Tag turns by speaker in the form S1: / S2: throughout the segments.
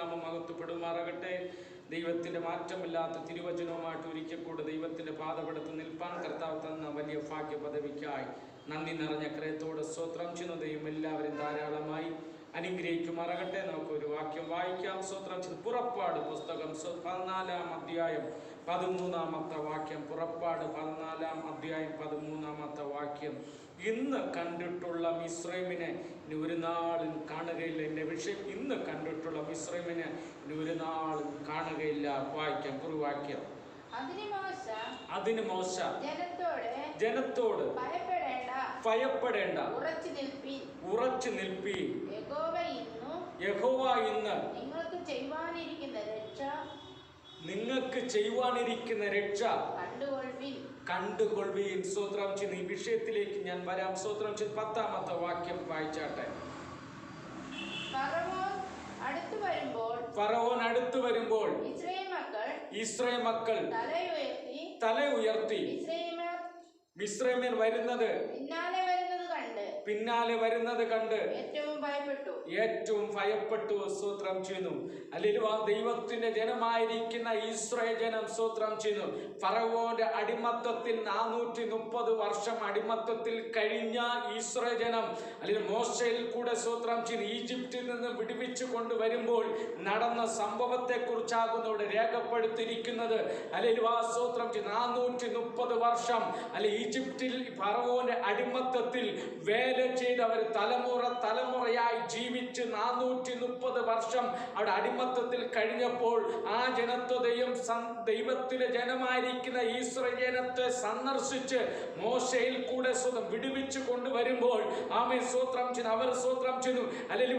S1: നാമം മഹത്വപ്പെടുമാറാകട്ടെ. ദൈവത്തിൻ്റെ മാറ്റമില്ലാത്ത തിരുവചനവുമായിട്ട് ഒരിക്കൽ കൂടെ ദൈവത്തിൻ്റെ പാദപെടുത്ത് നിൽപ്പാൻ കർത്താവ് തന്ന വലിയ ഭാഗ്യ പദവിക്കായി നന്ദി നിറഞ്ഞ ക്രയത്തോടെ സ്തോത്രം ചെയ്യുന്നു. ദൈവം എല്ലാവരും ധാരാളമായി അനുഗ്രഹിക്കുമാറാകട്ടെ. നമുക്കൊരു വാക്യം വായിക്കാം. സ്തോത്രം ചെയ്യുന്നു. പുറപ്പാട് പുസ്തകം 14-ാം അധ്യായം 13-ാമത്തെ വാക്യം. പുറപ്പാട് 14-ാം അധ്യായം 13-ാമത്തെ വാക്യം. ഇന്ന് കണ്ടിട്ടുള്ള മിസ്രൈമിനെ ഇനി ഒരു നാളും കാണുകയില്ല. എൻ്റെ വിഷയം ഇന്ന് കണ്ടിട്ടുള്ള മിസ്രൈമിനെ ഇനി ഒരു നാളും കാണുകയില്ല. വായിക്കാം കുറുവാക്യം. അതിന് മോശ ജനത്തോട് ഭയപ്പെടേണ്ട, ഉറച്ചു നിൽപ്പി. യഹോവ ഇന്ന് നിങ്ങൾക്ക് ചെയ്യുവാനിരിക്കുന്ന രക്ഷ കണ്ടുകൊള്ളുവീൻ. സ്തോത്രം ചെയ്യുന്നു. ഈ വിഷയത്തിലേക്ക് ഞാൻ വരാം. സ്തോത്രം ചെയ്യുന്നു. 10-ാമത്തെ വാക്യം വായിച്ചാട്ടെ. ഫറവോൻ അടുത്തു വരുമ്പോൾ ഇസ്രായേൽ മക്കൾ തല ഉയർത്തി മിസ്രൈമ്യർ പിന്നാലെ വരുന്നത് കണ്ട് ഏറ്റവും ഭയപ്പെട്ടു. സ്തോത്രം ചെയ്യുന്നു. അല്ലെങ്കിൽ ദൈവത്തിന്റെ ജനമായിരിക്കുന്ന ഇസ്രായേൽ ജനം സ്തോത്രം ചെയ്യുന്നു. ഫറവോന്റെ അടിമത്തത്തിൽ 430 വർഷം അടിമത്തത്തിൽ കഴിഞ്ഞ ഇസ്രായേൽ ജനം അല്ലെങ്കിൽ മോശയിൽ കൂടെ സ്തോത്രം ചെയ്യുന്നു ഈജിപ്തിൽ നിന്ന് വിടുവിച്ചു കൊണ്ടുവരുമ്പോൾ നടന്ന സംഭവത്തെ കുറിച്ചാകുന്നു ഇവിടെ രേഖപ്പെടുത്തിയിരിക്കുന്നത്. അല്ലെങ്കിൽ സ്തോത്രം ചെയ്യുന്നു 430 വർഷം അല്ലെ ഈജിപ്തിൽ ഫറവോന്റെ അടിമത്തത്തിൽ വേല ചെയ്ത് അവർ തലമുറയായി ജീവിച്ച് 430 വർഷം അവിടെ അടിമത്തത്തിൽ കഴിഞ്ഞപ്പോൾ ആ ജനത്വതയും ദൈവത്തിലെ ജനമായിരിക്കുന്ന ഇസ്രായേൽ ജനത്തെ സന്ദർശിച്ച് മോശയിൽ കൂടെ വിടുവിച്ചു കൊണ്ടുവരുമ്പോൾ ആമേൻ സ്തോത്രം ചെയ്യുന്നു. അവർ സ്തോത്രം ചെയ്യുന്നു അല്ലെങ്കിൽ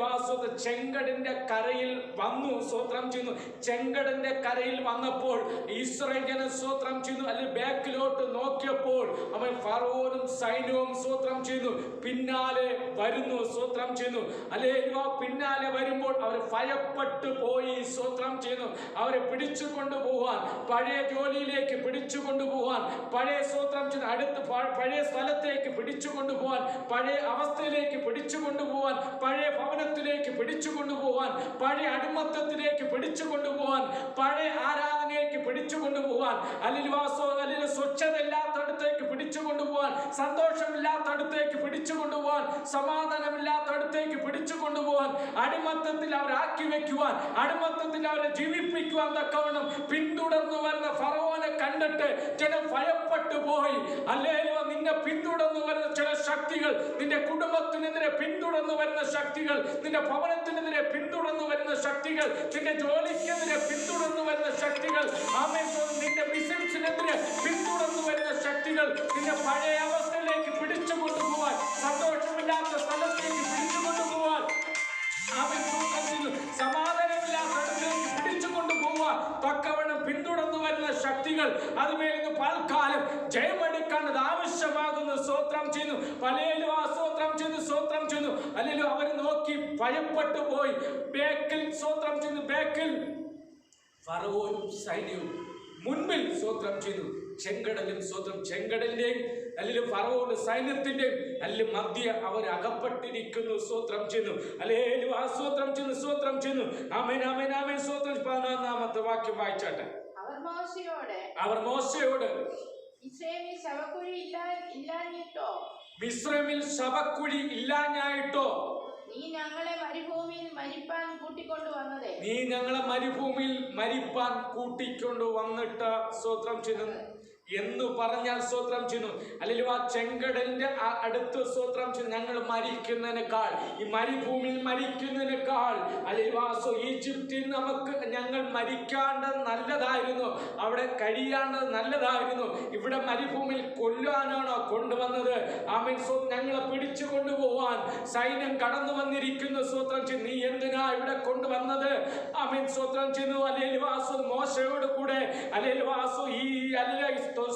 S1: ചെങ്കടലിന്റെ കരയിൽ വന്നു. സ്തോത്രം ചെയ്യുന്നു. ചെങ്കടലിന്റെ കരയിൽ വന്നപ്പോൾ ഇസ്രായേൽ ജനം സ്തോത്രം ചെയ്യുന്നു അല്ലെങ്കിൽ ബാക്കിലോട്ട് നോക്കിയപ്പോൾ അവൻ ഫറവോനും സൈന്യവും സ്തോത്രം ചെയ്യുന്നു പിന്നാലെ വരുന്നു. സ്തോത്രം ചെയ്യുന്നു. അല്ലെങ്കിൽ പിന്നാലെ വരുമ്പോൾ അവർ ഭയപ്പെട്ടു പോയി. സ്തോത്രം ചെയ്യുന്നു. അവരെ പിടിച്ചു കൊണ്ടുപോകാൻ, പഴയ ജോലിയിലേക്ക് പിടിച്ചു കൊണ്ടുപോകാൻ, പഴയ സ്തോത്രം ചെയ്യുന്നു അടുത്ത് പഴയ സ്ഥലത്തേക്ക് പിടിച്ചു കൊണ്ടുപോകാൻ, പഴയ അവസ്ഥയിലേക്ക് പിടിച്ചു കൊണ്ടുപോകാൻ, പഴയ ഭവനത്തിലേക്ക് പിടിച്ചു കൊണ്ടുപോകാൻ, പഴയ അടിമത്തത്തിലേക്ക് പിടിച്ചു കൊണ്ടുപോകാൻ, പഴയ ആരാധനയിലേക്ക് പിടിച്ചു കൊണ്ടുപോകാൻ, അല്ലെങ്കിൽ സ്വച്ഛതയില്ലാത്തടത്തേക്ക് പിടിച്ചു കൊണ്ടുപോകാൻ, സന്തോഷമില്ലാത്തടത്തേക്ക് പിടിച്ചു കൊണ്ടുപോകാൻ, സമാധാനമില്ലാത്തടത്തേക്ക് പിടിച്ചു കൊണ്ടുപോകാൻ, അടിമത്തത്തിൽ അവരാക്കി വെക്കുവാൻ, അടിമത്തത്തിൽ അവരെ ജീവിപ്പിക്കുവാൻ തക്കവണ്ണം പിന്തുടർന്നു വരുന്ന ഫറവോനെ കണ്ടിട്ട് ജനം ഭയപ്പെട്ടു പോയി. അല്ലേലോ നിന്നെ പിന്തുടർന്നു വരുന്ന ചില ശക്തികൾ, നിന്റെ കുടുംബത്തിനെതിരെ പിന്തുടർന്നു വരുന്ന ശക്തികൾ, നിന്റെ ഭവനത്തിനെതിരെ പിന്തുടർന്നു വരുന്ന ശക്തികൾ, നിന്റെ ജോലിക്കെതിരെ പിന്തുടർന്നു വരുന്ന ശക്തികൾ, നിന്റെ ബിസിനസിനെതിരെ പിന്തുടർന്നു വരുന്ന ശക്തികൾ നിന്റെ പഴയ അവസ്ഥയിലേക്ക് പിടിച്ചു കൊണ്ടുപോകാൻ, സന്തോഷമില്ലാത്ത സ്ഥലത്തേക്ക് പിടിച്ചു കൊണ്ടുപോകാൻ, സമാധാനമില്ലാത്തടത്തേക്ക് പിടിച്ചു കൊണ്ടുപോകാൻ തക്കവണ്ണം പിന്തുടർന്നു വരുന്ന ശക്തികൾ അതുമേൽ പൽക്കാലം ജയമെടുക്കേണ്ടത് ആവശ്യമാകുന്നു. സ്തോത്രം ചെയ്യുന്നു. പലയിലും സ്തോത്രം ചെയ്യുന്നു, സ്തോത്രം ചെയ്യുന്നു. അല്ലെങ്കിൽ അവർ നോക്കി ഭയപ്പെട്ടു പോയി. ബേക്കിൽ സ്തോത്രം ചെയ്യുന്നു, ബേക്കിൽ ഫറവോനും സൈന്യവും, മുൻപിൽ സ്തോത്രം ചെയ്തു ചെങ്കടലും ചെങ്കടലിന്റെയും അല്ലെങ്കിൽ ഫറവോന്റെ സൈന്യത്തിന്റെയും അല്ലെങ്കിൽ മധ്യ അവർ അകപ്പെട്ടിരിക്കുന്നു. സ്തോത്രം ചെയ്യുന്നു. അല്ലെങ്കിൽ ആ സ്തോത്രം ചെയ്യുന്നു, സ്തോത്രം ചെയ്യുന്നു. ആമേൻ ആമേൻ ആമേൻ. സ്തോത്രം. 11-ാമത്തെ വാക്യം വായിച്ചാട്ടെ. അവർ മോശയോട് മിസ്രൈമിൽ ശവക്കുഴി ഇല്ലാഞ്ഞായിട്ടോ
S2: നീ ഞങ്ങളെ മരുഭൂമിയിൽ
S1: മരിപ്പാൻ കൂട്ടിക്കൊണ്ടു വന്നിട്ട് സ്തോത്രം ചെയ്യുന്നു എന്ന് പറഞ്ഞാൽ സ്തോത്രം ചെയ്യുന്നു. അല്ലെങ്കിൽ ആ ചെങ്കടലിന്റെ അടുത്ത് സ്തോത്രം ചെയ്യുന്നു ഞങ്ങൾ മരിക്കുന്നതിനേക്കാൾ, ഈ മരുഭൂമിയിൽ മരിക്കുന്നതിനേക്കാൾ, അല്ലെങ്കിൽ ഈജിപ്തിൽ ഞങ്ങൾ മരിക്കാണ്ടത് നല്ലതായിരുന്നു, അവിടെ കഴിയാണ്ടത് നല്ലതായിരുന്നു. ഇവിടെ മരുഭൂമിയിൽ കൊല്ലാനാണോ കൊണ്ടുവന്നത്? ആമേൻ. ഞങ്ങളെ പിടിച്ചു കൊണ്ടുപോവാൻ സൈന്യം കടന്നു വന്നിരിക്കുന്നു. സ്തോത്രം ചെയ്യുന്നു. നീ എന്തിനാ ഇവിടെ കൊണ്ടുവന്നത്? ആമേൻ. സ്തോത്രം ചെയ്യുന്നു. അല്ലെങ്കിൽ മോശയോട് കൂടെ അല്ലെങ്കിൽ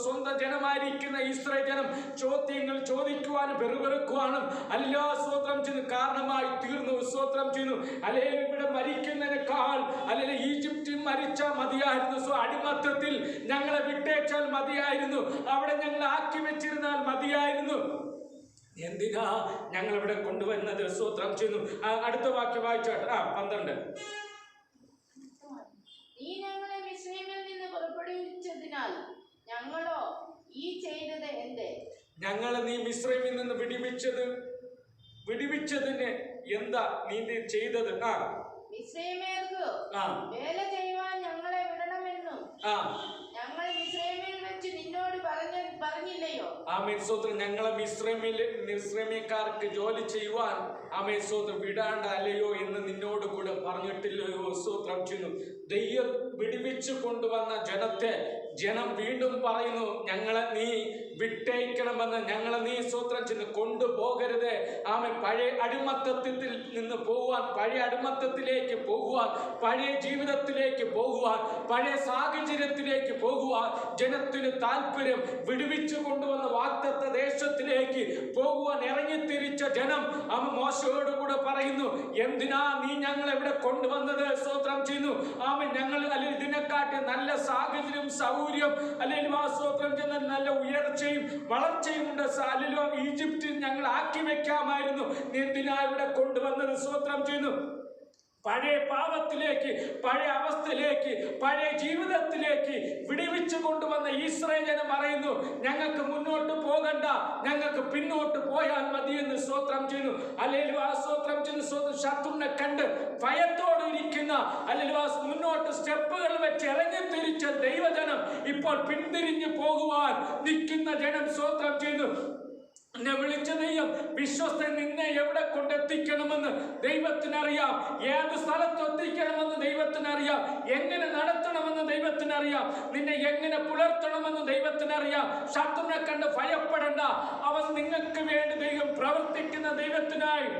S1: സ്വന്തം ജനമായിരിക്കുന്ന ഇസ്രായേൽ ജനം ചോദ്യങ്ങൾ ചോദിക്കുവാനും പെറുപെറുക്കുവാനും അല്ല സ്തോത്രം ചെയ്യുന്നു കാരണമായി തീർന്നു. സ്തോത്രം ചെയ്യുന്നു. അല്ലെങ്കിൽ ഇവിടെ മരിക്കുന്നതിനേക്കാൾ അല്ലെങ്കിൽ ഈജിപ്തിൽ മരിച്ചാൽ മതിയായിരുന്നു. അടിമത്തത്തിൽ ഞങ്ങളെ വിട്ടേച്ചാൽ മതിയായിരുന്നു, അവിടെ ഞങ്ങൾ ആക്കി വെച്ചിരുന്നാൽ മതിയായിരുന്നു. എന്തിനാ ഞങ്ങൾ ഇവിടെ കൊണ്ടുവരുന്നത്? സ്തോത്രം ചെയ്യുന്നു. അടുത്ത വാക്യം വായിച്ചാട്ടെ. 12.
S2: എന്നാൽ ഞങ്ങളോ ഈ ചെയ്തത് എന്ത്?
S1: ഞങ്ങളെ നീ മിസ്രൈമിൽ നിന്ന് വിടുവിച്ചതിന് എന്താ നീ ചെയ്തത്?
S2: മിസ്രൈമ്യർക്ക് വേല ചെയ്യുവാൻ ഞങ്ങളെ വിടണമെന്നും ഞങ്ങൾ മിസ്രൈമിൽ വെച്ച് നിന്നോട് പറഞ്ഞില്ലയോ?
S1: ആമേൻ സ്തോത്രം. ഞങ്ങളെ മിസ്രൈമ്യക്കാർക്ക് ജോലി ചെയ്യുവാൻ ആമേൻ സ്തോത്രം വിടാണ്ട അല്ലയോ എന്ന് നിന്നോട് കൂടെ പറഞ്ഞിട്ടില്ലയോ? സ്തോത്രം ചെയ്യുന്നു. ദൈവം വിടുവിച്ചു കൊണ്ടുവന്ന ജനം വീണ്ടും പറയുന്നു, ഞങ്ങളെ നീ വിട്ടയക്കണമെന്ന്, ഞങ്ങളെ നീ സ്തോത്രം ചെയ്യുന്നു കൊണ്ടുപോകരുത്. ആമേൻ. പഴയ അടിമത്തത്തിൽ നിന്ന് പോകുവാൻ, പഴയ അടിമത്തത്തിലേക്ക് പോകുവാൻ, പഴയ ജീവിതത്തിലേക്ക് പോകുവാൻ, പഴയ സാഹചര്യത്തിലേക്ക് പോകുവാൻ ജനത്തിന് താല്പര്യം. വിടുവിച്ചു കൊണ്ടുവന്ന വാഗ്ദത്ത ദേശത്തിലേക്ക് പോകുവാൻ ഇറങ്ങിത്തിരിച്ച ജനം മോശയോടുകൂടെ പറയുന്നു, എന്തിനാ നീ ഞങ്ങളെ ഇവിടെ കൊണ്ടുവന്നത്? സ്തോത്രം ചെയ്യുന്നു. ആമേൻ. ഞങ്ങൾ അല്ലെങ്കിൽ ഇതിനെക്കാട്ടി നല്ല സാഹചര്യം, സൗകര്യം, അല്ലെങ്കിൽ സ്തോത്രം ചെയ്യുന്ന നല്ല ഉയർച്ചയും വളർച്ചയും ഉണ്ട്. അല്ലല്ലോ ഈജിപ്തിൽ ഞങ്ങൾ ആക്കി വെക്കാമായിരുന്നു. നീ എന്തിനാ ഇവിടെ കൊണ്ടുവന്നത്? സ്തോത്രം ചെയ്യുന്നു. പഴയ പാപത്തിലേക്ക്, പഴയ അവസ്ഥയിലേക്ക്, പഴയ ജീവിതത്തിലേക്ക് വിടുവിച്ചു കൊണ്ടുവന്ന ഇസ്രായേൽ ജനം പറയുന്നു, ഞങ്ങൾക്ക് മുന്നോട്ട് പോകണ്ട, ഞങ്ങൾക്ക് പിന്നോട്ട് പോയാൽ മതിയെന്ന്. സ്തോത്രം ചെയ്യുന്നു. അല്ലെങ്കിൽ സ്തോത്രം ചെയ്യുന്നു. ശത്രുവിനെ കണ്ട് ഭയത്തോടെ ഇരിക്കുന്ന, അല്ലെങ്കിൽ മുന്നോട്ട് സ്റ്റെപ്പുകൾ വെച്ച് ഇറങ്ങിത്തിരിച്ച ദൈവജനം ഇപ്പോൾ പിന്തിരിഞ്ഞു പോകുവാൻ നിൽക്കുന്ന ജനം. സ്തോത്രം ചെയ്യുന്നു. എന്നെ വിളിച്ച ദൈവം വിശ്വസ്തൻ, നിന്നെ എവിടെ കൊണ്ടെത്തിക്കണമെന്ന് ദൈവത്തിനറിയാം. ഏത് സ്ഥലത്ത് എത്തിക്കണമെന്ന് ദൈവത്തിനറിയാം. എങ്ങനെ നടത്തണമെന്ന് ദൈവത്തിനറിയാം. നിന്നെ എങ്ങനെ പുലർത്തണമെന്ന് ദൈവത്തിനറിയാം. ശത്രുവിനെ കണ്ട് ഭയപ്പെടണ്ട. അവൻ നിങ്ങൾക്ക് വേണ്ടി ദൈവം പ്രവർത്തിക്കുന്ന ദൈവത്തിനായി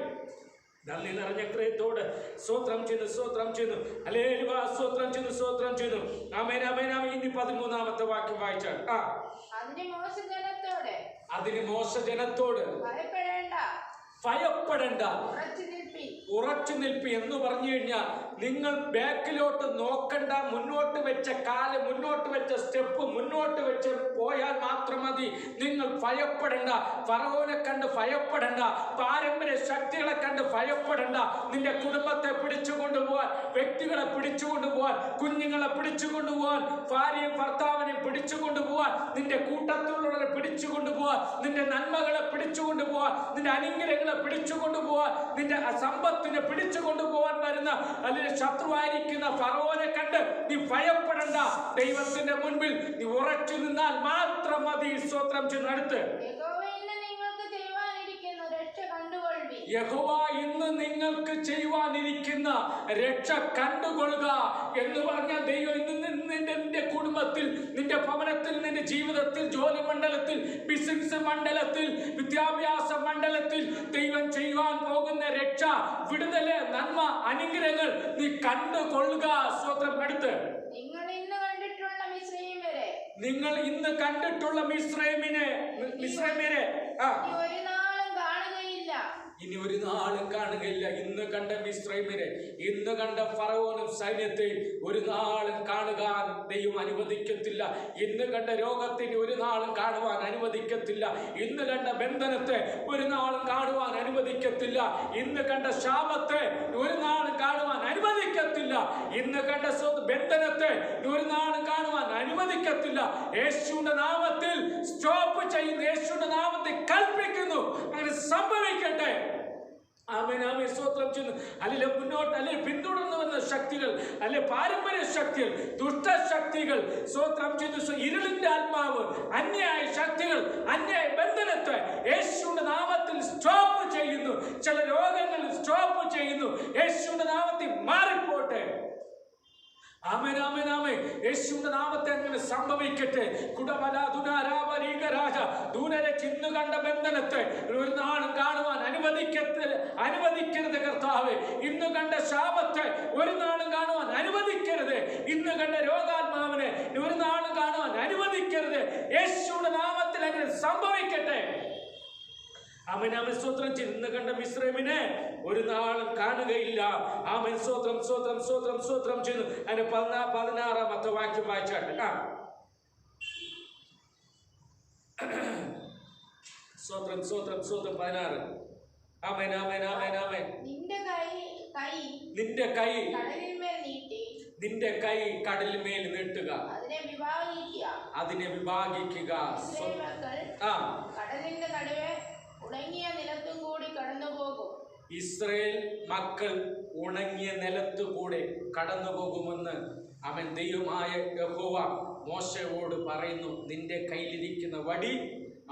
S1: നന്ദി നിറഞ്ഞ ഹൃദയത്തോട് സ്തോത്രം ചെയ്യുന്നു. സ്തോത്രം ചെയ്യുന്നു. ഹല്ലേലൂയ. സ്തോത്രം ചെയ്യുന്നു. സ്തോത്രം ചെയ്യുന്നു. ആമേൻ. ആമേൻ. ആമേൻ. ഇനി 13ാമത്തെ വാക്യം വായിച്ചാൽ അതിന് മോശ ജനത്തോട് ഭയപ്പെടേണ്ട, ഉറച്ചു നിൽപ്പി എന്ന് പറഞ്ഞു കഴിഞ്ഞാൽ നിങ്ങൾ ബാക്കിലോട്ട് നോക്കണ്ട. മുന്നോട്ട് വെച്ച കാല്, മുന്നോട്ട് വെച്ച സ്റ്റെപ്പ് മുന്നോട്ട് വെച്ച് പോയാൽ മാത്രം മതി. നിങ്ങൾ ഭയപ്പെടേണ്ട. ഫറവോനെ കണ്ട് ഭയപ്പെടേണ്ട. പാരമ്പര്യ ശക്തികളെ കണ്ട് ഭയപ്പെടേണ്ട. നിന്റെ കുടുംബത്തെ പിടിച്ചു കൊണ്ടുപോകാൻ, വ്യക്തികളെ പിടിച്ചു കൊണ്ടുപോകാൻ, കുഞ്ഞുങ്ങളെ പിടിച്ചു കൊണ്ടുപോകാൻ, ഭാര്യയും ഭർത്താവിനെ പിടിച്ചു കൊണ്ടുപോകാൻ, നിന്റെ കൂട്ടത്തിലുള്ളവരെ പിടിച്ചു കൊണ്ടുപോകാൻ, നിന്റെ നന്മകളെ പിടിച്ചു കൊണ്ടുപോകാൻ, നിന്റെ അനുഗ്രഹങ്ങളെ പിടിച്ചു കൊണ്ടുപോകാൻ, നിന്റെ സമ്പത്തിനെ പിടിച്ചു കൊണ്ടുപോകാൻ വരുന്ന അല്ലെങ്കിൽ ശത്രുവായിരിക്കുന്ന ഫറവോനെ കണ്ട് നീ ഭയപ്പെടണ്ട. ദൈവത്തിന്റെ മുൻപിൽ നീ ഉറച്ചു നിന്നാൽ മാത്രം മതി. സ്തോത്രം ചെയ്യുന്ന അടുത്ത് യഹോവ ഇന്ന് നിങ്ങൾക്ക് ചെയ്യുവാനിരിക്കുന്ന രക്ഷ കണ്ടുകൊള്ളുക എന്ന് പറഞ്ഞ ദൈവം ഇന്ന് നിന്റെ കുടുംബത്തിൽ, നിന്റെ ഭവനത്തിൽ, നിന്റെ ജീവിതത്തിൽ, ജോലി മണ്ഡലത്തിൽ, ബിസിനസ് മണ്ഡലത്തിൽ, വിദ്യാഭ്യാസ മണ്ഡലത്തിൽ ദൈവം ചെയ്യുവാൻ പോകുന്ന രക്ഷ, വിടുതല്, നന്മ, അനുഗ്രഹങ്ങൾ നീ കണ്ടുകൊള്ളുക. സ്തോത്രം. അടുത്ത് നിങ്ങൾ ഇന്ന് കണ്ടിട്ടുള്ള മിസ്രൈമിനെ ഇനി ഒരു നാളും കാണുകയില്ല. ഇന്ന് കണ്ട മിസ്രൈമിനെ, ഇന്ന് കണ്ട ഫറവോനും സൈന്യത്തെയും ഒരു നാളും കാണുവാൻ ദൈവം അനുവദിക്കത്തില്ല. ഇന്ന് കണ്ട രോഗത്തിന് ഒരു നാളും കാണുവാൻ അനുവദിക്കത്തില്ല. ഇന്ന് കണ്ട ബന്ധനത്തെ ഒരു നാളും കാണുവാൻ അനുവദിക്കത്തില്ല. ഇന്ന് കണ്ട ശാപത്തെ ഒരു നാളും കാണുവാൻ അനുവദിക്കത്തില്ല. ഇന്ന് കണ്ട ബന്ധനത്തെ ഒരു നാളും കാണുവാൻ അനുവദിക്കത്തില്ല. യേശുവിന്റെ നാമത്തിൽ സ്റ്റോപ്പ് ചെയ്യുന്നു. യേശുവിന്റെ നാമത്തിൽ കൽപ്പിക്കുന്നു, അങ്ങനെ സംഭവിക്കട്ടെ. ആമേൻ. ആമേൻ. സ്തോത്രം ചെയ്യുന്നു. അല്ലെങ്കിൽ മുന്നോട്ട്, അല്ലെങ്കിൽ പിന്തുടർന്നു വന്ന ശക്തികൾ, അല്ലെ പാരമ്പര്യ ശക്തികൾ, ദുഷ്ടശക്തികൾ, സ്തോത്രം ചെയ്യുന്നു, ഇരുളിന്റെ ആത്മാവ്, അന്യായ ശക്തികൾ, അന്യായ ബന്ധനത്തെ യേശുവിന്റെ നാമത്തിൽ സ്റ്റോപ്പ് ചെയ്യുന്നു. ചില രോഗങ്ങൾ സ്റ്റോപ്പ് ചെയ്യുന്നു. യേശുവിന്റെ നാമത്തിൽ മാറിപ്പോട്ടെ. ആമേൻ. ആമേൻ. ആമേൻ. യേശുവിന്റെ നാമത്തെ അങ്ങനെ സംഭവിക്കട്ടെ. ദൂനരെ ചിന്നു കണ്ട ബന്ധനത്തെ ഒരു നാളും കാണുവാൻ അനുവദിക്കരുത് കർത്താവേ. ഇന്ന് കണ്ട ശാപത്തെ ഒരു നാളും കാണുവാൻ അനുവദിക്കരുത്. ഇന്ന് കണ്ട രോഗാത്മാവിനെ ഒരു നാളും കാണുവാൻ അനുവദിക്കരുത്. യേശുവിന്റെ നാമത്തിൽ അങ്ങനെ സംഭവിക്കട്ടെ. ആമേൻ. ആമേൻ. സ്തോത്രം ചെയ്തു. ഇന്ന് കണ്ട മിസ്രൈമിനെ ഒരു നാളും കാണുകയില്ല. ആമേൻ. സ്തോത്രം. സ്തോത്രം. സ്തോത്രം. സ്തോത്രം ചെയ്യുന്നു. അതിന്റെ 16ാമത്തെ വാക്യം വായിച്ചാട്ടെ. സ്തോത്രം. സ്തോത്രം. സ്തോത്രം. 16. ആമേൻ. ആമേൻ. ആമേൻ. ആമേൻ. നിന്റെ കൈ നിന്റെ കൈ കടലിന്മേൽ നീട്ടുക, അതിനെ വിഭാഗിക്കുക.
S2: കടലിന്റെ നടുവെ ഉണങ്ങിയ നിലത്തും കൂടി കടന്നു പോകും.
S1: ഇസ്രായേൽ മക്കൾ ഉണങ്ങിയ നിലത്തുകൂടെ കടന്നു പോകുമെന്ന് അവൻ ദൈവമായ യഹോവ മോശയോട് പറയുന്നു. നിന്റെ കയ്യിലിരിക്കുന്ന വടി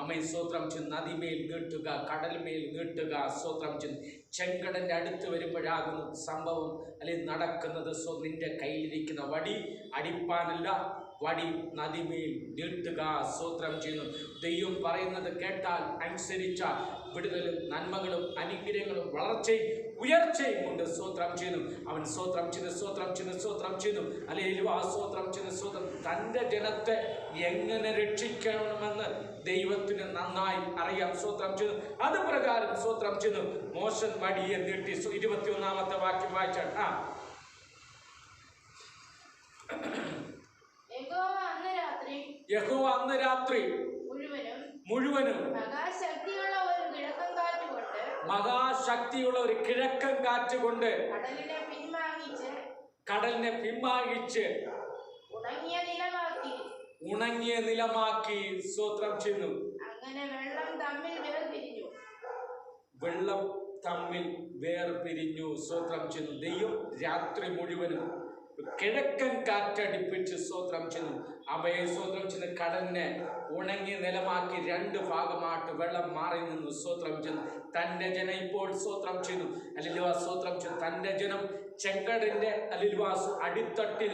S1: അമ്മ സ്തോത്രം ചെന്ന് നദിമേൽ നീട്ടുക, കടൽമേൽ നീട്ടുക. സ്തോത്രം ചെന്ന് ചെങ്കടന്റെ അടുത്ത് വരുമ്പോഴാകുന്നു സംഭവം അല്ലെങ്കിൽ നടക്കുന്നത്. നിന്റെ കയ്യിലിരിക്കുന്ന വടി അടിപ്പാനല്ല, വടി നദിമേൽ നീട്ടുക. സ്തോത്രം ചെയ്യുന്നു. ദൈവം പറയുന്നത് കേട്ടാൽ അനുസരിച്ചാൽ വിടുതലും നന്മകളും അനുഗ്രഹങ്ങളും വളർച്ചയും ഉയർച്ചയും കൊണ്ട് സ്തോത്രം ചെയ്യുന്നു. അവൻ സ്തോത്രം ചെയ്യുന്നു, സ്തോത്രം ചെയ്യുന്നു, സ്തോത്രം ചെയ്യുന്നു. അല്ലെങ്കിൽ ആ സ്തോത്രം ചെയ്യുന്നു, സ്തോത്രം. തൻ്റെ ജനത്തെ എങ്ങനെ രക്ഷിക്കണമെന്ന് ദൈവത്തിന് നന്നായി അറിയാം. സ്തോത്രം ചെയ്യുന്നു. അത് പ്രകാരം സ്തോത്രം ചെയ്യുന്നു. മോശൻ വടിയെ നീട്ടി. 21-ാമത്തെ വാക്യം വായിച്ചാൽ യഹോവ അന്ന് രാത്രി മുഴുവനും മഹാശക്തിയുള്ള ഒരു കിഴക്കൻ കാറ്റ് കൊണ്ട് കടലിനെ പിൻവാങ്ങിച്ച് ഉണങ്ങിയ നിലമാക്കി. സ്തോത്രം ചെയ്യുന്നു. വെള്ളം തമ്മിൽ വേർപിരിഞ്ഞു. സ്തോത്രം ചെയ്യുന്നു. ദൈവം രാത്രി മുഴുവനും കിഴക്കൻ കാറ്റടിപ്പിച്ച് സ്തോത്രം ചെയ്യുന്നു. അവയെ സ്തോത്രം ചെയ്യുന്ന കടലിനെ ഉണങ്ങി നിലമാക്കി 2 ഭാഗമായിട്ട് വെള്ളം മാറി നിന്നു. സ്തോത്രം ചെയ്യുന്നു. തൻ്റെ ജനം ഇപ്പോൾ സ്തോത്രം ചെയ്യുന്നു. അല്ലെങ്കിൽ സ്തോത്രം ചെയ്യുന്നു. തൻ്റെ ജനം ചെങ്കടലിന്റെ അലിൽവാസ് അടിത്തട്ടിൽ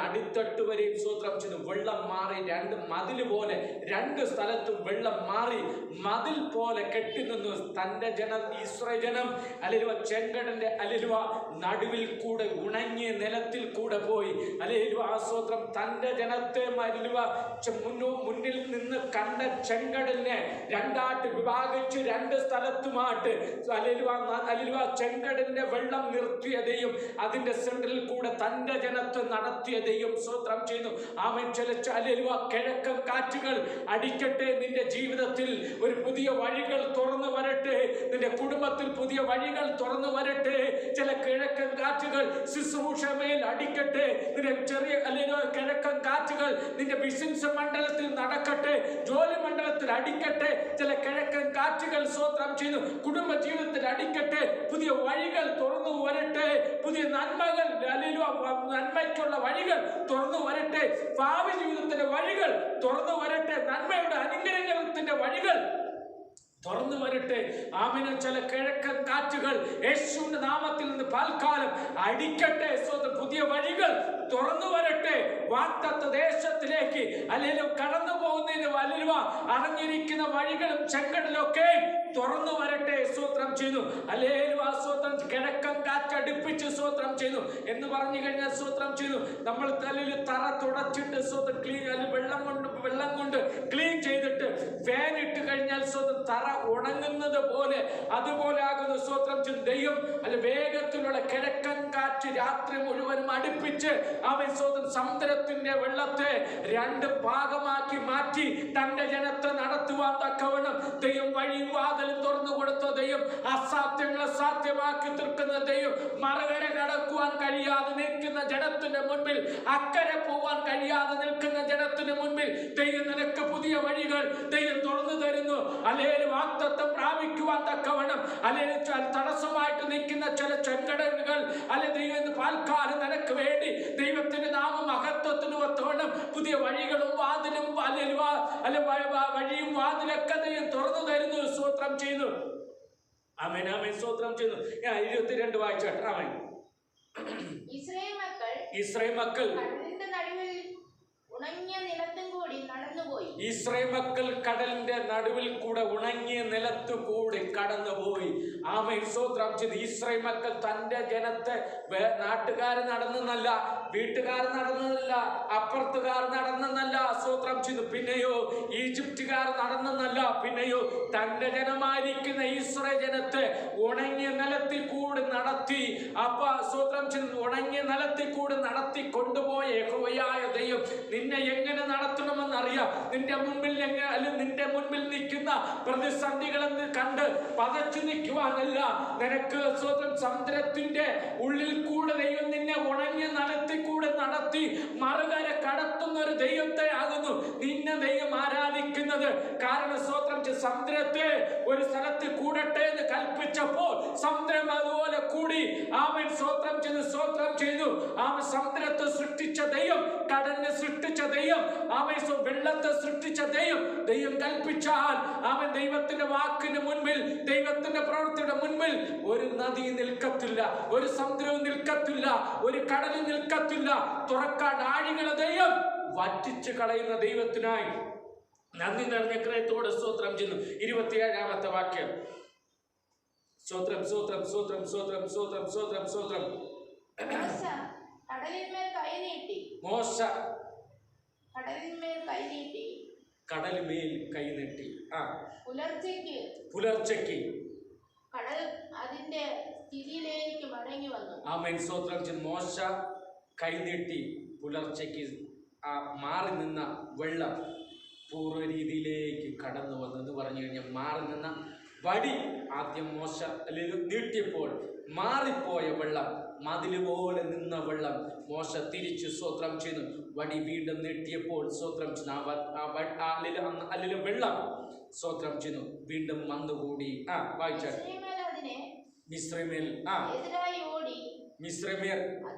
S1: അടിത്തട്ട് വരെയും സ്തോത്രം ചെയ്യുന്നു. വെള്ളം മാറി 2 മതിൽ പോലെ 2 സ്ഥലത്തും വെള്ളം മാറി മതിൽ പോലെ കെട്ടി നിന്നു. തൻ്റെ ജനം ഇസ്രായേൽ ജനം അലിൽവ ചെങ്കടലിന്റെ അലിൽവ നടുവിൽ കൂടെ ഉണങ്ങിയ നിലത്തിൽ കൂടെ പോയി. അലിൽവ സ്തോത്രം തൻ്റെ ജനത്തെ അലിൽവ മുന്നിൽ നിന്ന് കണ്ട ചെങ്കടലിനെ 2ആയിട്ട് വിഭാഗിച്ച് 2 സ്ഥലത്തുമായിട്ട് അലിൽവ ചെങ്കടലിന്റെ വെള്ളം നിർത്തിയതെയും അതിന്റെ സെന്ററിൽ കൂടെ തന്റെ ജനത്തെ നടത്തിയതെയും സ്തോത്രം ചെയ്യുന്നു. ആമേൻ. ചലിച്ച അലിൽവ കിഴക്കൻ കാറ്റുകൾ അടിക്കട്ടെ. നിന്റെ ജീവിതത്തിൽ ഒരു പുതിയ വഴികൾ തുറന്നു വരട്ടെ. നിന്റെ കുടുംബത്തിൽ പുതിയ വഴികൾ തുറന്നു വരട്ടെ. ചില കിഴക്കൻ കാറ്റുകൾ ശുശ്രൂഷമേൽ അടിക്കട്ടെ. നിന്റെ ചെറിയ അലിൽവ കിഴക്കൻ കാറ്റുകൾ നിന്റെ ബിസിനസ് മണ്ഡലത്തിൽ നടക്കട്ടെ, ജോലി മണ്ഡലത്തിൽ അടിക്കട്ടെ. ചില കിഴക്കൻ കാറ്റുകൾ സ്തോത്രം ചെയ്യുന്നു കുടുംബ ജീവിതത്തിൽ അടിക്കട്ടെ. പുതിയ വഴികൾ തുറന്നു വരട്ടെ. പുതിയ നന്മകൾ നന്മയ്ക്കുള്ള വഴികൾ തുറന്നു വരട്ടെ. ഭാവി ജീവിതത്തിന്റെ വഴികൾ തുറന്നു വരട്ടെ. നന്മയുടെ അനുഗ്രഹത്തിന്റെ വഴികൾ തുറന്നു വരട്ടെ. ആമേൻ. ചില കിഴക്കൻ കാറ്റുകൾ യേശുവിന്റെ നാമത്തിൽ നിന്ന് പാൽക്കാലം അടിക്കട്ടെ. പുതിയ വഴികൾ തുറന്നു വരട്ടെ. വാഗ്ദത്ത ദേശത്തിലേക്ക് അല്ലെങ്കിൽ കടന്നു പോകുന്നതിന് വലുവ അറിഞ്ഞിരിക്കുന്ന വഴികളും ചെങ്കടലൊക്കെ തുറന്നു വരട്ടെ. സ്തോത്രം ചെയ്യുന്നു. അല്ലേലും ആ സ്തോത്രം കിഴക്കൻ കാറ്റടിപ്പിച്ച് സ്തോത്രം ചെയ്യുന്നു എന്ന് പറഞ്ഞു കഴിഞ്ഞാൽ സ്തോത്രം ചെയ്യുന്നു. നമ്മൾ തലയിൽ തറ തുടച്ചിട്ട് സ്തോത്രം ക്ലീൻ വെള്ളം കൊണ്ട് ക്ലീൻ ചെയ്തിട്ട് ഫാൻ ഇട്ട് കഴിഞ്ഞാൽ സ്തോത്രം തറ ഉണങ്ങുന്നത് പോലെ അതുപോലെ ആകുന്നു. സ്തോത്രം ചെയ്യുന്നു. ദൈവം വേഗത്തിലുള്ള കിഴക്കൻ കാറ്റ് രാത്രി മുഴുവനും അടുപ്പിച്ച് അവൻ സ്തോത്രം സമുദ്രത്തിന്റെ വെള്ളത്തെ 2 ഭാഗമാക്കി മാറ്റി തന്റെ ജനത്തെ നടത്തുവാൻ തക്കവണ്ണം ദൈവം വഴിയും വാതിലും തുറന്നു കൊടുത്ത ദൈവം അസാധ്യങ്ങളെ സാധ്യമാക്കി തീർക്കുന്ന ദൈവം മറുകര കടക്കുവാൻ കഴിയാതെ നിൽക്കുന്ന ജനത്തിന്റെ മുൻപിൽ അക്കരെ പോവാൻ കഴിയാതെ നിൽക്കുന്ന ജനത്തിന് മുൻപിൽ ദൈവം നിനക്ക് പുതിയ വഴികൾ ദൈവം തുറന്നു തരുന്നു. അല്ലെങ്കിൽ വാഗ്ദത്തം പ്രാപിക്കുവാൻ തക്കവണ്ണം അല്ലെങ്കിൽ തടസ്സമായിട്ട് നിൽക്കുന്ന ചില ചെങ്കടലുകൾ അല്ലെ ദൈവം പാൽക്കാലം നിനക്ക് വേണ്ടി ദൈവത്തിന്റെ നാമം മഹത്വത്തിന് ഒത്തവണ്ണം പുതിയ വഴികളും വാതിലും വഴിയും വാതിലൊക്കെ ദൈവം തുറന്നു തരുന്നു. സ്തോത്രം ചെയ്യുന്നു. ആമേൻ. ആമേൻ. സ്തോത്രം ചെയ്യുന്നു. 22 വായിച്ചാട്ടെ. ആമേൻ. ഇസ്രായേൽ മക്കൾ ഇസ്രായേൽ മക്കൾ കടലിന്റെ നടുവിൽ കൂടെ ഉണങ്ങിയ നിലത്തു കൂടി കടന്നുപോയി. ആമേൻ. സ്തോത്രം ചെയ്തു. ഇസ്രായേൽ മക്കൾ തന്റെ ജനത്തെ നാട്ടുകാർ നടന്നല്ല, വീട്ടുകാർ നടന്നല്ല, അപ്പുറത്തുകാർ നടന്നല്ല. സ്തോത്രം ചെയ്തു. പിന്നെയോ ഈജിപ്തുകാർ നടന്നല്ല. പിന്നെയോ തന്റെ ജനമായിരിക്കുന്ന ഇസ്രായേൽ ജനത്തെ ഉണങ്ങിയ നിലത്തിൽ കൂടി നടത്തി. അപ്പ സ്തോത്രം ചെയ്തു. ഉണങ്ങിയ നിലത്തിൽ കൂടി നടത്തി കൊണ്ടുപോയ യഹോവയായ ദൈവം നിന്നെ എങ്ങനെ നടത്തണമെന്ന് അറിയാം. നിന്റെ മുൻപിൽ നിൽക്കുന്ന പ്രതിസന്ധികളെന്ന് കണ്ട് പതച്ചു നിൽക്കുവാനല്ല. നിനക്ക് സ്വന്തം സമുദ്രത്തിന്റെ ഉള്ളിൽ കൂടെ ദൈവം നിന്നെ ഉണങ്ങിയ നിലത്തിൽ കൂടെ നടത്തി മറുകര കടത്തുന്ന ഒരു ദൈവത്തെ ആകുന്നു നിന്നെ ദൈവം ആരാധിക്കുന്നത്. കാരണം സ്തോത്രം സമുദ്രത്തെ ഒരു സ്ഥലത്ത് കൂടട്ടെ എന്ന് കൽപ്പിച്ചപ്പോൾ സമുദ്രം അതുപോലെ കൂടി. ആമേൻ. സ്തോത്രം ചെയ്തു. ആമേൻ. സമുദ്രത്തെ സൃഷ്ടിച്ച ദൈവം, കടലിനെ സൃഷ്ടിച്ച ദൈവം, ആമേൻ, വെള്ളത്തെ സൃഷ്ടിച്ച ദൈവം കൽപ്പിച്ചാൽ ആമേൻ ദൈവത്തിന്റെ വാക്കിന് മുൻപിൽ, ദൈവത്തിന്റെ പ്രവൃത്തിയുടെ മുൻപിൽ ഒരു നദി നിൽക്കത്തില്ല, ഒരു സമുദ്രവും നിൽക്കത്തില്ല, ഒരു കടലും നിൽക്കത്തില്ല. തുറക്കാൻ ആഴികളെ ദൈവം വറ്റിച്ചു കളയുന്ന ദൈവത്തിനായി നന്ദി നിറഞ്ഞ ഹൃദയത്തോടെ സ്തോത്രം ചെയ്യുന്നു. 27-ാമത്തെ വാക്യം. സ്തോത്രം സ്തോത്രം സ്തോത്രം സ്തോത്രം സ്തോത്രം സ്തോത്രം സ്തോത്രം. മോശ കടലിന്മേൽ കൈനീട്ടി. പുലർച്ചയ്ക്ക്
S2: കടൽ അതിന്റെ സ്ഥിതിയിലേക്ക് മടങ്ങി വന്നു.
S1: ആമേൻ. സ്തോത്രം ചെയ്തു. മോശ കൈനീട്ടി പുലർച്ചയ്ക്ക് മാറി നിന്ന വെള്ളം പൂർവ്വ രീതിയിലേക്ക് കടന്നു വന്നു എന്ന് പറഞ്ഞു കഴിഞ്ഞാൽ മാറി നിന്ന വടി ആദ്യം മോശ നീട്ടിയപ്പോൾ മാറിപ്പോയ വെള്ളം, മതില് പോലെ നിന്ന വെള്ളം മോശ തിരിച്ചു സ്തോത്രം ചെയ്തു. വടി വീണ്ടും നീട്ടിയപ്പോൾ സ്തോത്രം ചെയ്തു അല്ലിലും വെള്ളം സ്തോത്രം ചെയ്തു വീണ്ടും വന്നുകൂടി. വായിച്ചാൽ മിസ്രൈമേൽ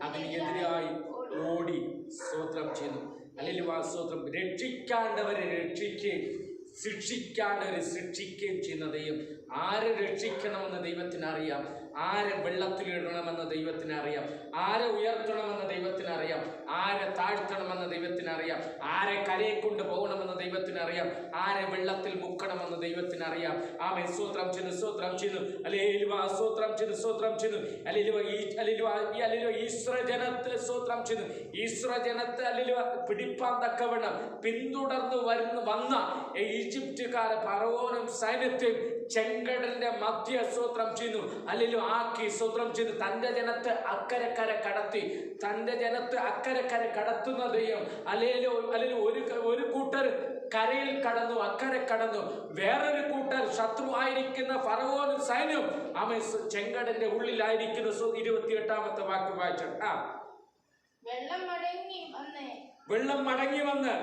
S1: അതിനെതിരായി ഓടി സ്തോത്രം ചെയ്തു. അല്ലെങ്കിൽ സ്തോത്രം രക്ഷിക്കാണ്ടവരെ രക്ഷിക്കുകയും ശിക്ഷിക്കാണ്ടവരെ ശിക്ഷിക്കുകയും ചെയ്യുന്ന ദൈവം. ആരെ രക്ഷിക്കണമെന്ന് ദൈവത്തിനറിയാം, ആരെ വെള്ളത്തിലിടണമെന്ന് ദൈവത്തിനറിയാം, ആരെ ഉയർത്തണമെന്ന് ദൈവത്തിനറിയാം, ആരെ താഴ്ത്തണമെന്ന് ദൈവത്തിനറിയാം, ആരെ കരയെ കൊണ്ട് പോകണമെന്ന് ദൈവത്തിനറിയാം, ആരെ വെള്ളത്തിൽ മുക്കണമെന്ന് ദൈവത്തിനറിയാം. ആമേൻ. സ്തോത്രം ചെയ്യുന്നു സ്തോത്രം ചെയ്യുന്നു. ഹല്ലേലൂയ സ്തോത്രം ചെയ്യുന്നു സ്തോത്രം ചെയ്യുന്നു. ഹല്ലേലൂയ ഈശ്വരജനത്തെ സ്തോത്രം ചെയ്യുന്നു. ഈശ്വരജനത്തെ ഹല്ലേലൂയ പിടിപ്പാൻ തക്കവണ്ണം പിന്തുടർന്നു വന്ന ഈജിപ്തുകാരെ ഫറവോനും സൈന്യത്തെയും ചെങ്കടലിന്റെ മധ്യ സ്തോത്രം ചെയ്യുന്നു അല്ലെങ്കിൽ ആക്കി സ്തോത്രം ചെയ്തു. തന്റെ ജനത്തെ അക്കരക്കര കടത്തി, തന്റെ ജനത്തെ അക്കരക്കര കടത്തുന്ന ദൈവം. അല്ലെങ്കിൽ ഒരു കൂട്ടർ കരയിൽ കടന്നു, അക്കരെ കടന്നു. വേറൊരു കൂട്ടർ ശത്രുവായിരിക്കുന്ന ഫറവോനും സൈന്യവും ആമേൻ ചെങ്കടലിന്റെ ഉള്ളിലായിരിക്കുന്നു. 28-ാമത്തെ വാക്യം വായിച്ചു. വെള്ളം മടങ്ങി വന്ന്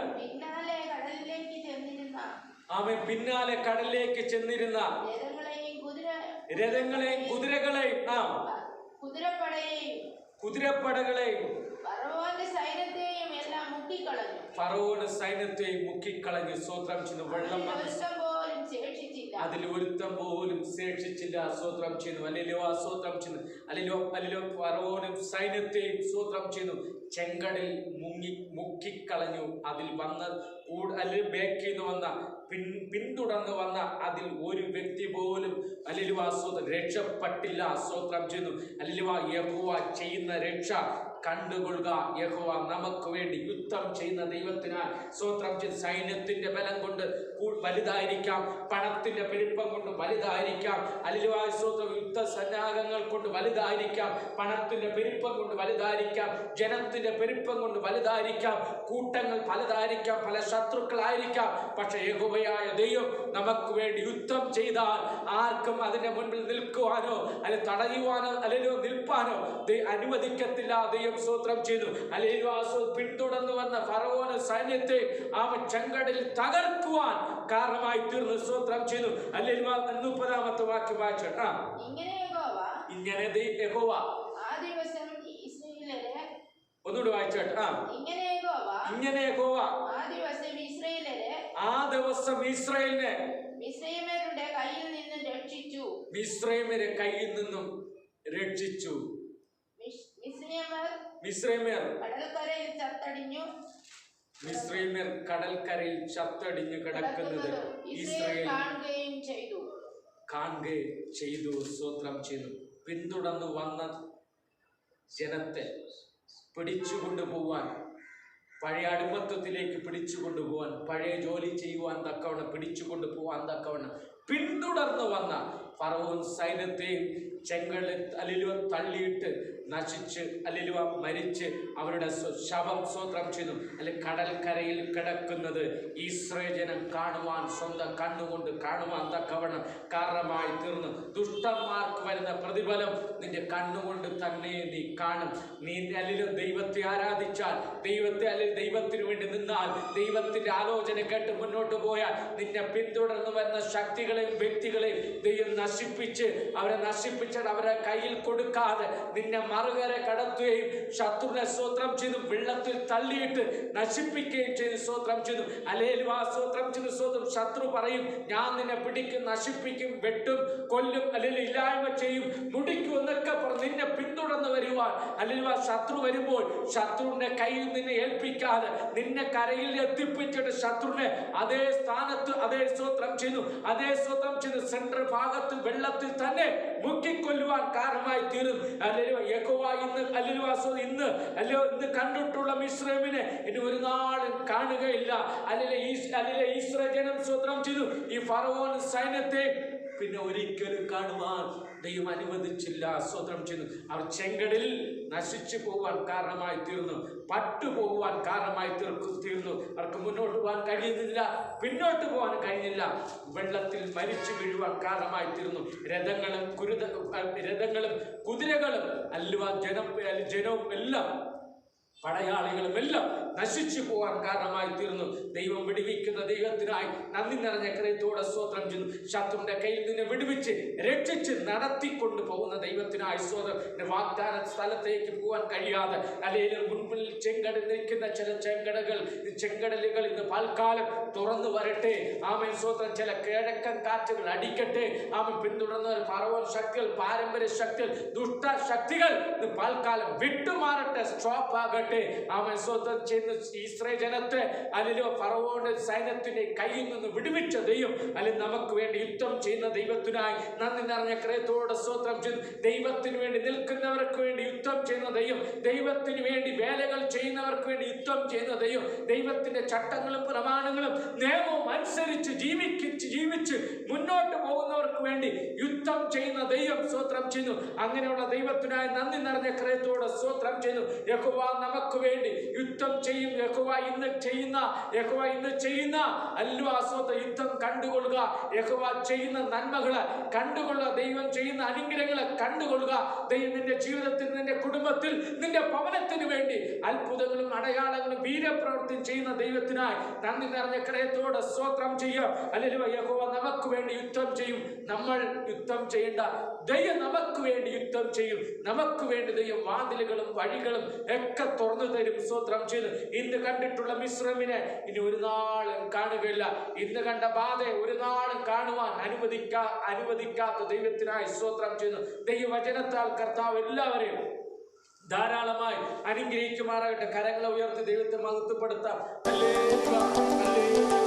S1: പിന്നാലെ കടലിലേക്ക് ചെന്നിരുന്ന രഥങ്ങളെയും കുതിരകളെയും കുതിരപ്പടകളെയും ഫറവോന്റെ സൈന്യത്തെയും മുക്കിക്കളഞ്ഞു. സ്തോത്രം ചെയ്യുന്നു. വെള്ളം അതിൽ ഒരുത്തം പോലും ശേഷിച്ചില്ല. സ്തോത്രം ചെയ്യുന്നു. അല്ലെല്ലോ സ്തോത്രം ചെയ്യുന്നു. അല്ലെല്ലോ ഫറവോനും സൈന്യത്തെയും സ്തോത്രം ചെയ്യുന്നു ചെങ്കടലിൽ മുക്കിക്കളഞ്ഞു. അതിൽ അല്ലെങ്കിൽ ബേക്കിൽ നിന്ന് വന്ന പിന്തുടർന്ന് വന്ന അതിൽ ഒരു വ്യക്തി പോലും അല്ലെങ്കിൽ രക്ഷപ്പെട്ടില്ല. സ്തോത്രം ചെയ്യുന്നു. അല്ലെങ്കിൽ യഹോവ ചെയ്യുന്ന രക്ഷ കണ്ടുകൊള്ളുക. യഹോവ നമുക്ക് വേണ്ടി യുദ്ധം ചെയ്യുന്ന ദൈവത്തിനാൽ സ്തോത്രം ചെയ്ത് സൈന്യത്തിന്റെ ബലം കൊണ്ട് വലുതായിരിക്കാം, പണത്തിന്റെ പെരുപ്പം കൊണ്ട് വലുതായിരിക്കാം, അല്ലെങ്കിൽ സ്തോത്രം യുദ്ധ സന്നാഹങ്ങൾ കൊണ്ട് വലുതായിരിക്കാം, പണത്തിന്റെ പെരുപ്പം കൊണ്ട് വലുതായിരിക്കാം, ജനത്തിന്റെ പെരുപ്പം കൊണ്ട് വലുതായിരിക്കാം, കൂട്ടങ്ങൾ പലതായിരിക്കാം, പല ശത്രുക്കളായിരിക്കാം. പക്ഷെ യഹോവയായ ദൈവം നമുക്ക് വേണ്ടി യുദ്ധം ചെയ്താൽ ആർക്കും അതിന്റെ മുൻപിൽ നിൽക്കുവാനോ അല്ലെങ്കിൽ തടയുവാനോ അല്ലെങ്കിൽ നിൽപ്പാനോ അനുവദിക്കത്തില്ല. ദൈവം സ്തോത്രം ചെയ്തു. അല്ലെങ്കിൽ പിന്തുടർന്നു വന്ന ഫറവോന് സൈന്യത്തെ അവൻ ചെങ്കടലിൽ തകർക്കുവാൻ കാരണമായി തീർന്ന് സ്തോത്രം ചെയ്തു. അല്ലെങ്കിൽ 30-ാമത്തെ വാക്യം വായിച്ചോട്ടാ. ഇങ്ങനെ യഹോവ ഒന്നുകൂടി വായിച്ചോട്ടാ. ഇങ്ങനെ യഹോവ ആ ദിവസം ഇസ്രായേലിനെ മിസ്രയീമ്യരുടെ കയ്യിൽ നിന്നും രക്ഷിച്ചു. മിസ്രയീമ്യർ കടൽക്കരയിൽ ചത്തടിഞ്ഞു കിടക്കുന്നത് ഇസ്രായേൽ കാണുകയും ചെയ്തു. സ്തോത്രം ചെയ്തു. പിന്തുടർന്നു വന്ന ജനത്തെ പിടിച്ചുകൊണ്ടുപോവാൻ, പഴയ അടിമത്തത്തിലേക്ക് പിടിച്ചുകൊണ്ടുപോവാൻ, പഴയ ജോലി ചെയ്യുവാൻ തക്കവണ്ണം പിടിച്ചുകൊണ്ടുപോവാൻ തക്കവണ്ണം പിന്തുടർന്നു വന്ന ഫറവോൻ സൈന്യത്തെയും ചെങ്കടലിൽ അല്ലേലുവ തള്ളിയിട്ട് നശിച്ച് അല്ലേലുവ മരിച്ച് അവരുടെ ശവം സ്വോത്രം ചെയ്യുന്നു. അല്ലെങ്കിൽ കടൽക്കരയിൽ കിടക്കുന്നത് ഇസ്രായേൽ ജനം കാണുവാൻ, സ്വന്തം കണ്ണുകൊണ്ട് കാണുവാൻ തക്കവണ്ണം കാരണമായി തീർന്നു. ദുഷ്ടന്മാർക്ക് വരുന്ന പ്രതിഫലം നിന്റെ കണ്ണുകൊണ്ട് തന്നെ നീ കാണും. നീ അല്ലെങ്കിൽ ദൈവത്തെ ആരാധിച്ചാൽ, ദൈവത്തെ അല്ലെങ്കിൽ ദൈവത്തിന് വേണ്ടി നിന്നാൽ, ദൈവത്തിന്റെ ആലോചന കേട്ട് മുന്നോട്ട് പോയാൽ നിന്നെ പിന്തുടർന്ന് വരുന്ന ശക്തികളെയും വ്യക്തികളെയും ദൈവം നശിപ്പിച്ച് അവരെ കയ്യിൽ കൊടുക്കാതെ നിന്നെ മറുകര കടത്തുകയും ശത്രുവിനെ സ്വോത്രം ചെയ്തു വെള്ളത്തിൽ തള്ളിയിട്ട് നശിപ്പിക്കുകയും ചെയ്ത് സ്വോത്രം ചെയ്തു. അല്ലേലും ആ സ്വോത്രം ചെയ്ത് സ്വോത്രം ശത്രു പറയും, ഞാൻ നിന്നെ പിടിക്കും, നശിപ്പിക്കും, വെട്ടും, കൊല്ലും, അല്ലെങ്കിൽ ഇല്ലായ്മ ചെയ്യും, മുടിക്കും എന്നൊക്കെ പറഞ്ഞ് നിന്നെ പിന്തുടർന്ന് വരുവാൻ അല്ലെങ്കിൽ ആ ശത്രു വരുമ്പോൾ ശത്രുവിന്റെ കയ്യിൽ നിന്നെ ഏൽപ്പിക്കാതെ നിന്നെ കരയിൽ എത്തിപ്പിച്ചിട്ട് ശത്രുവിനെ അതേ സ്ഥാനത്ത് അതേ സ്വോത്രം ചെയ്തു സെൻട്രൽ ഭാഗത്ത് വെള്ളത്തിൽ തന്നെ മുക്കിക്കൊല്ലുവാൻ കാരണമായി തീരും. യഹോവ ഇന്ന് കണ്ടിട്ടുള്ള മിസ്രൈമിനെ ഇനി ഒരു നാളും കാണുകയില്ല. അല്ലെങ്കിൽ ഇസ്രായേൽ ജനം സ്വോത്രം ചെയ്തു ഈ ഫറവോൻ സൈന്യത്തെ പിന്നെ ഒരിക്കലും കാണുവാൻ ദൈവം അനുവദിച്ചില്ല. സ്വോത്രം ചെയ്തു. അവർ ചെങ്കടലിൽ നശിച്ചു പോവാൻ കാരണമായി തീർന്നു, പട്ടുപോകുവാൻ കാരണമായി തീർന്നു. അവർക്ക് മുന്നോട്ട് പോകാൻ കഴിയുന്നില്ല, പിന്നോട്ട് പോകാൻ കഴിഞ്ഞില്ല, വെള്ളത്തിൽ മരിച്ചു വീഴുവാൻ കാരണമായി തീർന്നു. രഥങ്ങളും കുതിരകളും ജനവും എല്ലാം പടയാളികളും എല്ലാം നശിച്ചു പോകാൻ കാരണമായി തീർന്നു. ദൈവം വിടുവിക്കുന്ന ദൈവത്തിനായി നന്ദി നിറഞ്ഞ ഹൃദയത്തോടെ സ്തോത്രം ചെയ്യുന്നു. ശത്രുവിന്റെ കയ്യിൽ നിന്ന് വിടുവിച്ച് രക്ഷിച്ച് നടത്തിക്കൊണ്ടു പോകുന്ന ദൈവത്തിനായി സ്തോത്രം. വാഗ്ദാന സ്ഥലത്തേക്ക് പോകാൻ കഴിയാതെ അല്ലെങ്കിൽ മുൻപിൽ ചെങ്കടൽ നിൽക്കുന്ന ചില ചെങ്കടലുകൾ ഇന്ന് പാൽക്കാലം തുറന്നു വരട്ടെ. ആമേൻ സ്തോത്രം. ചില കിഴക്കൻ കാറ്റുകൾ അടിക്കട്ടെ. ആമേൻ. പിന്തുടർന്ന ഫറവോൻ ശക്തികൾ, പാരമ്പര്യ ശക്തികൾ, ദുഷ്ടശക്തികൾ ഇന്ന് പാൽക്കാലം വിട്ടുമാറട്ടെ, സ്റ്റോപ്പ് ആകട്ടെ. ആമേൻ സ്തോത്രം ചെയ്യുന്ന ഇസ്രായേൽ ജനത്തെ അല്ലെങ്കിൽ ഫറവോന്റെ സൈന്യത്തിന്റെ കയ്യിൽ നിന്ന് വിടുവിച്ച ദൈവം അല്ലെങ്കിൽ നമുക്ക് വേണ്ടി യുദ്ധം ചെയ്യുന്ന ദൈവത്തിനായി നന്ദി നിറഞ്ഞ ഹൃദയത്തോടെ സ്തോത്രം ചെയ്യുന്നു. ദൈവത്തിന് വേണ്ടി നിൽക്കുന്നവർക്ക് വേണ്ടി യുദ്ധം ചെയ്യുന്ന ദൈവം, ദൈവത്തിന് വേണ്ടി വേലകൾ ചെയ്യുന്നവർക്ക് വേണ്ടി യുദ്ധം ചെയ്യുന്ന ദൈവം, ദൈവത്തിന്റെ ചട്ടങ്ങളും പ്രമാണങ്ങളും നിയമവും അനുസരിച്ച് ജീവിച്ച് മുന്നോട്ട് പോകുന്നവർക്ക് വേണ്ടി യുദ്ധം ചെയ്യുന്ന ദൈവം സ്തോത്രം ചെയ്യുന്നു. അങ്ങനെയുള്ള ദൈവത്തിനായി നന്ദി നിറഞ്ഞ ഹൃദയത്തോടെ സ്തോത്രം ചെയ്യുന്നു. യഹോവ നമുക്ക് വേണ്ടി യുദ്ധം ചെയ്യും. യഹോവ ഇന്ന് ചെയ്യുന്ന അല്വാസോത്ത യുദ്ധം കണ്ടുകൊള്ളുക. യഹോവ ചെയ്യുന്ന നന്മകളെ കണ്ടുകൊള്ളുക. ദൈവം ചെയ്യുന്ന അനുഗ്രഹങ്ങളെ കണ്ടുകൊള്ളുക. ദൈവം നിന്റെ ജീവിതത്തിൽ, നിന്റെ കുടുംബത്തിൽ, നിന്റെ ഭവനത്തിന് വേണ്ടി അത്ഭുതങ്ങളും അടയാളങ്ങളും വീരപ്രവൃത്തിയും ചെയ്യുന്ന ദൈവത്തിനായി നന്ദി നിറഞ്ഞ ഹൃദയത്തോടെ സ്തോത്രം ചെയ്യുക. അല്ലെങ്കിൽ യഹോവ നമുക്ക് വേണ്ടി യുദ്ധം ചെയ്യും. നമ്മൾ യുദ്ധം ചെയ്യേണ്ട, ദൈവം നമുക്ക് വേണ്ടി യുദ്ധം ചെയ്യും. നമുക്ക് വേണ്ടി ദൈവം വാതിലുകളും വഴികളും ഒക്കെ തുറന്നു തരും. സ്തോത്രം ചെയ്ത് ഇന്ന് കണ്ടിട്ടുള്ള മിസ്രൈമിനെ ഇനി ഒരു നാളും കാണുകയില്ല. ഇന്ന് കണ്ട ബാധയെ ഒരു നാളും കാണുവാൻ അനുവദിക്കാത്ത ദൈവത്തിനായി സ്തോത്രം ചെയ്യുന്നു. ദൈവവചനത്താൽ കർത്താവ് എല്ലാവരെയും ധാരാളമായി അനുഗ്രഹിക്കുമാറാകട്ടെ. കരങ്ങളെ ഉയർത്തി ദൈവത്തെ മഹത്വപ്പെടുത്താം. Hallelujah, hallelujah.